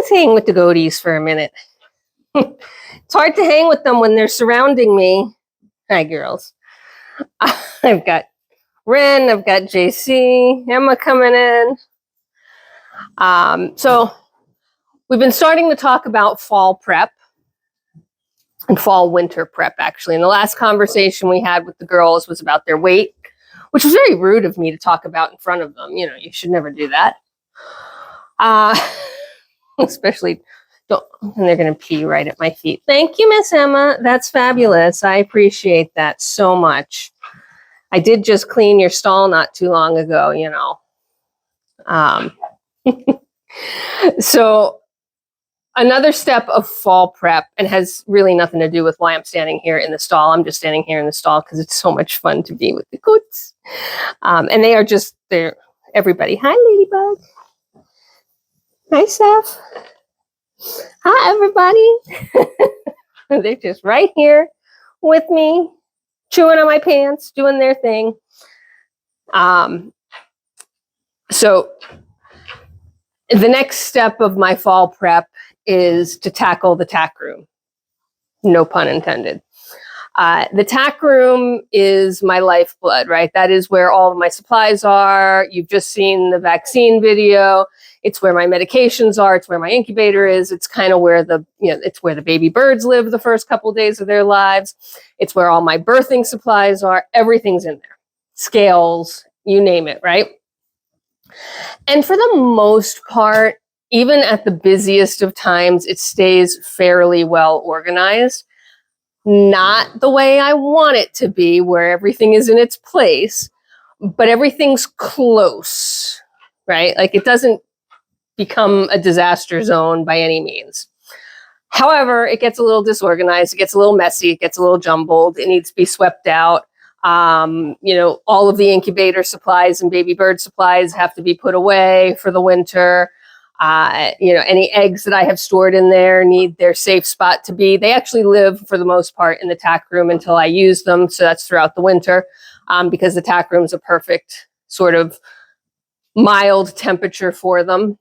Let's hang with the goaties for a minute. It's hard to hang with them when they're surrounding me. Hi, girls. I've got Ren, I've got JC, Emma coming in. So we've been starting to talk about fall prep and fall winter prep, actually. And the last conversation we had with the girls was about their weight, which was very rude of me to talk about in front of them. You know, you should never do that. Especially, and they're going to pee right at my feet. Thank you, Miss Emma. That's fabulous. I appreciate that so much. I did just clean your stall not too long ago, you know. So another step of fall prep, and has really nothing to do with why I'm standing here in the stall. I'm just standing here in the stall because it's so much fun to be with the goats. And they're everybody. Hi, Ladybug. Hi, Seth. Hi, everybody. They're just right here with me, chewing on my pants, doing their thing. So the next step of my fall prep is to tackle the tack room. No pun intended. The tack room is my lifeblood, right? That is where all of my supplies are. You've just seen the vaccine video. It's where my medications are. It's where my incubator is. It's kind of where it's where the baby birds live the first couple of days of their lives. It's where all my birthing supplies are. Everything's in there. Scales, you name it, right? And for the most part, even at the busiest of times, it stays fairly well organized. Not the way I want it to be, where everything is in its place, but everything's close, right? Like, it doesn't become a disaster zone by any means. However, it gets a little disorganized, it gets a little messy, it gets a little jumbled, it needs to be swept out. All of the incubator supplies and baby bird supplies have to be put away for the winter. Any eggs that I have stored in there need their safe spot to be. They actually live, for the most part, in the tack room until I use them. So that's throughout the winter, because the tack room is a perfect sort of mild temperature for them.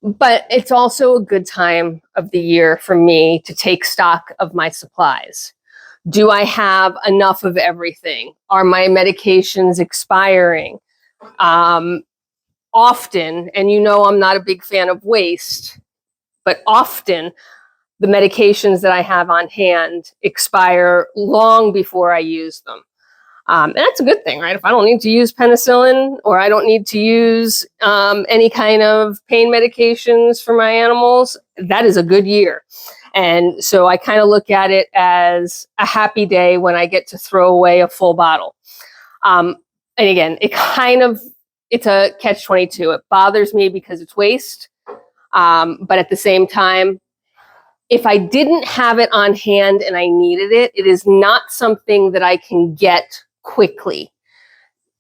But it's also a good time of the year for me to take stock of my supplies. Do I have enough of everything? Are my medications expiring? Often, and I'm not a big fan of waste, but often the medications that I have on hand expire long before I use them. And that's a good thing, right? If I don't need to use penicillin, or I don't need to use any kind of pain medications for my animals, that is a good year. And so I kind of look at it as a happy day when I get to throw away a full bottle. And again, it's a catch-22. It bothers me because it's waste. But at the same time, if I didn't have it on hand and I needed it, it is not something that I can get quickly.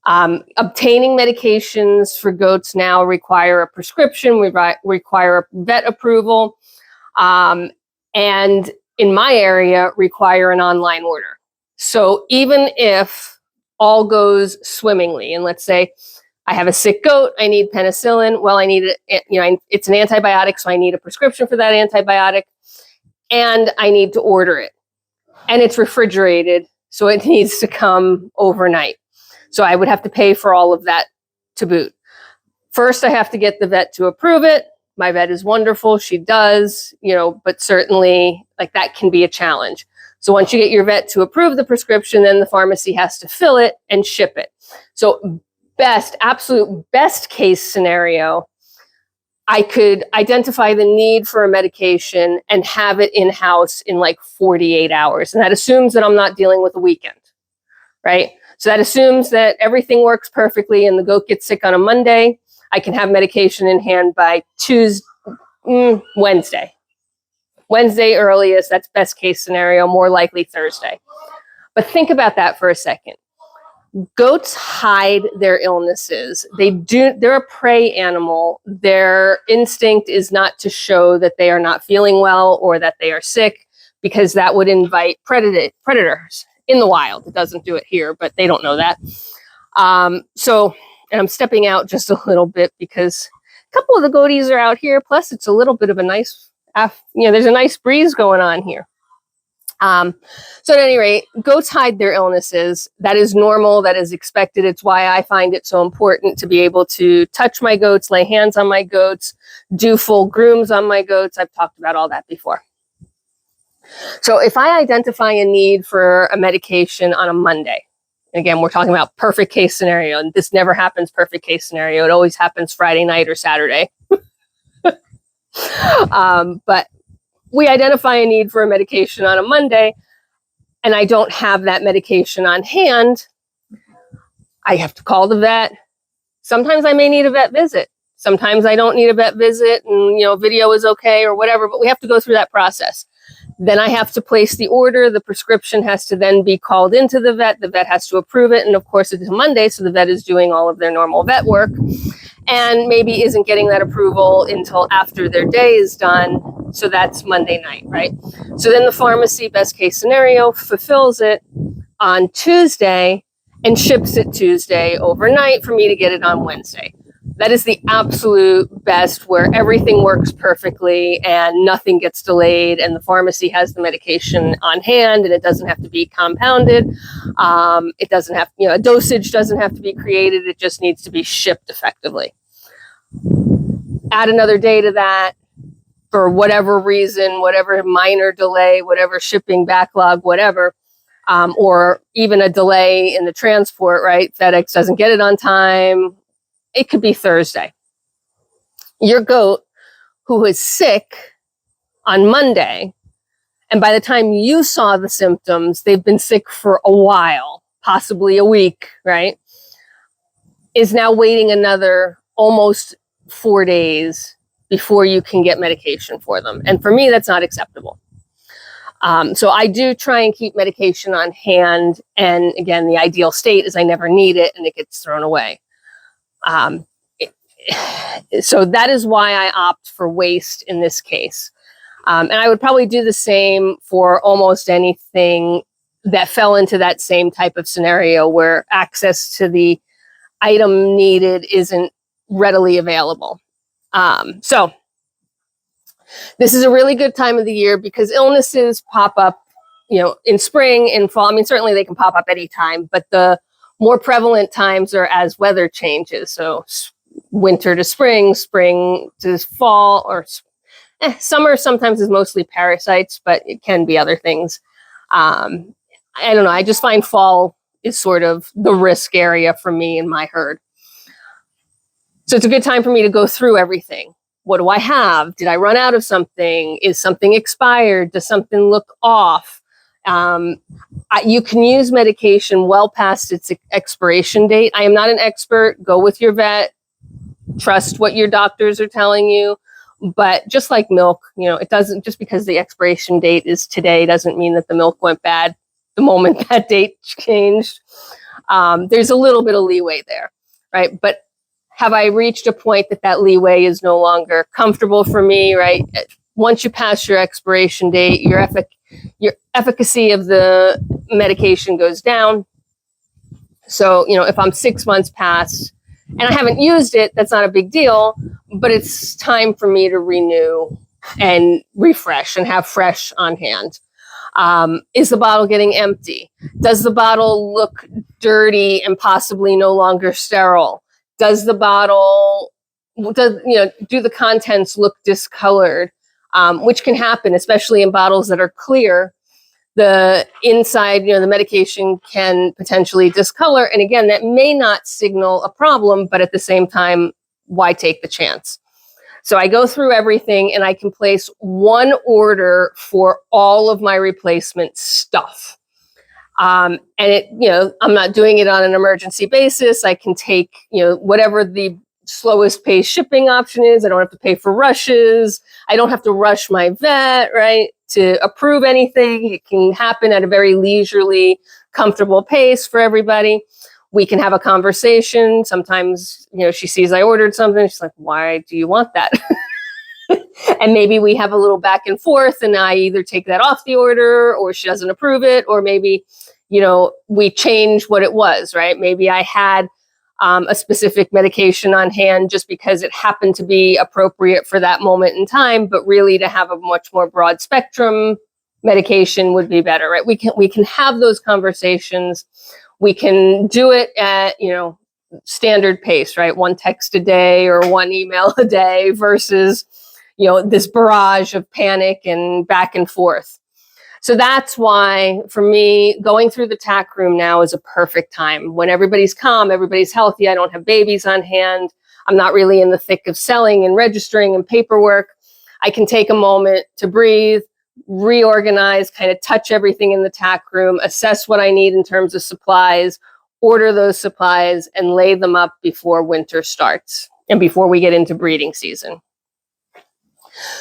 Obtaining medications for goats now require a prescription, require a vet approval, and in my area require an online order. So even if all goes swimmingly, and let's say I have a sick goat, I need penicillin. Well, I need it, it's an antibiotic, so I need a prescription for that antibiotic, and I need to order it. And it's refrigerated, so it needs to come overnight. So I would have to pay for all of that to boot. First, I have to get the vet to approve it. My vet is wonderful, she does, but certainly that can be a challenge. So once you get your vet to approve the prescription, then the pharmacy has to fill it and ship it. So absolute best case scenario, I could identify the need for a medication and have it in-house in 48 hours. And that assumes that I'm not dealing with a weekend, right? So that assumes that everything works perfectly and the goat gets sick on a Monday. I can have medication in hand by Wednesday. Wednesday earliest, that's best case scenario, more likely Thursday. But think about that for a second. Goats hide their illnesses. They're a prey animal. Their instinct is not to show that they are not feeling well or that they are sick, because that would invite predators in the wild. It doesn't do it here, but they don't know that. And I'm stepping out just a little bit because couple of the goatees are out here. Plus, it's a little bit of a nice, there's a nice breeze going on here. So at any rate, goats hide their illnesses. That is normal. That is expected. It's why I find it so important to be able to touch my goats, lay hands on my goats, do full grooms on my goats. I've talked about all that before. So if I identify a need for a medication on a Monday, again, we're talking about perfect case scenario, and this never happens perfect case scenario. It always happens Friday night or Saturday. But we identify a need for a medication on a Monday, and I don't have that medication on hand. I have to call the vet. Sometimes I may need a vet visit. Sometimes I don't need a vet visit, and video is okay or whatever, but we have to go through that process. Then I have to place the order. The prescription has to then be called into the vet. The vet has to approve it. And of course, it's Monday, so the vet is doing all of their normal vet work and maybe isn't getting that approval until after their day is done. So that's Monday night, right? So then the pharmacy, best case scenario, fulfills it on Tuesday and ships it Tuesday overnight for me to get it on Wednesday. That is the absolute best, where everything works perfectly and nothing gets delayed, and the pharmacy has the medication on hand and it doesn't have to be compounded. It doesn't have, a dosage doesn't have to be created. It just needs to be shipped effectively. Add another day to that for whatever reason, whatever minor delay, whatever shipping backlog, whatever, or even a delay in the transport, right? FedEx doesn't get it on time. It could be Thursday. Your goat who is sick on Monday, and by the time you saw the symptoms, they've been sick for a while, possibly a week, right? Is now waiting another almost 4 days before you can get medication for them. And for me, that's not acceptable. So I do try and keep medication on hand. And again, the ideal state is I never need it and it gets thrown away. So that is why I opt for waste in this case. And I would probably do the same for almost anything that fell into that same type of scenario where access to the item needed isn't readily available. So this is a really good time of the year because illnesses pop up, in spring, in fall. I mean, certainly they can pop up anytime, but the more prevalent times are as weather changes. So winter to spring, spring to fall, or summer sometimes is mostly parasites, but it can be other things. I don't know. I just find fall is sort of the risk area for me and my herd. So it's a good time for me to go through everything. What do I have? Did I run out of something? Is something expired? Does something look off? You can use medication well past its expiration date. I am not an expert. Go with your vet. Trust what your doctors are telling you. But just like milk, it doesn't, just because the expiration date is today doesn't mean that the milk went bad the moment that date changed. There's a little bit of leeway there, right? But have I reached a point that leeway is no longer comfortable for me, right? Once you pass your expiration date, your efficacy of the medication goes down. So, if I'm 6 months past and I haven't used it, that's not a big deal, but it's time for me to renew and refresh and have fresh on hand. Is the bottle getting empty? Does the bottle look dirty and possibly no longer sterile? Does the bottle, do the contents look discolored? Which can happen, especially in bottles that are clear. The inside, the medication can potentially discolor. And again, that may not signal a problem, but at the same time, why take the chance? So I go through everything and I can place one order for all of my replacement stuff. And I'm not doing it on an emergency basis. I can take, whatever the slowest paced shipping option is. I don't have to pay for rushes. I don't have to rush my vet, right, to approve anything. It can happen at a very leisurely, comfortable pace for everybody. We can have a conversation. Sometimes, she sees I ordered something. She's like, why do you want that? And maybe we have a little back and forth and I either take that off the order or she doesn't approve it, or maybe, we change what it was, right? Maybe I had a specific medication on hand just because it happened to be appropriate for that moment in time, but really to have a much more broad spectrum medication would be better, right? We can have those conversations. We can do it at, standard pace, right? One text a day or one email a day versus, this barrage of panic and back and forth. So that's why, for me, going through the tack room now is a perfect time. When everybody's calm, everybody's healthy, I don't have babies on hand, I'm not really in the thick of selling and registering and paperwork, I can take a moment to breathe, reorganize, kind of touch everything in the tack room, assess what I need in terms of supplies, order those supplies, and lay them up before winter starts and before we get into breeding season.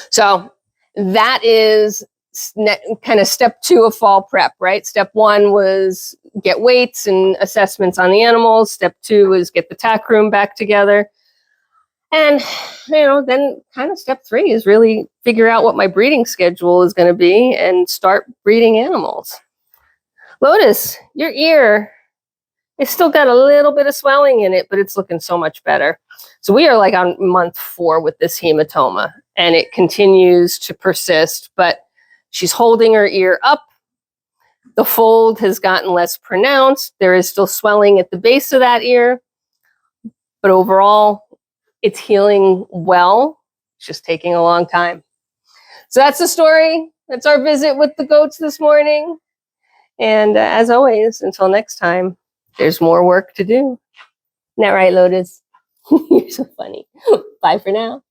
So that is kind of step 2 of fall prep, right? Step 1 was get weights and assessments on the animals. Step 2 is get the tack room back together. And, then kind of step 3 is really figure out what my breeding schedule is going to be and start breeding animals. Lotus, your ear, it's still got a little bit of swelling in it, but it's looking so much better. So we are like on month 4 with this hematoma, and it continues to persist, but she's holding her ear up. The fold has gotten less pronounced. There is still swelling at the base of that ear, but overall, it's healing well. It's just taking a long time. So that's the story. That's our visit with the goats this morning. And as always, until next time, there's more work to do. Isn't that right, Lotus? You're so funny. Bye for now.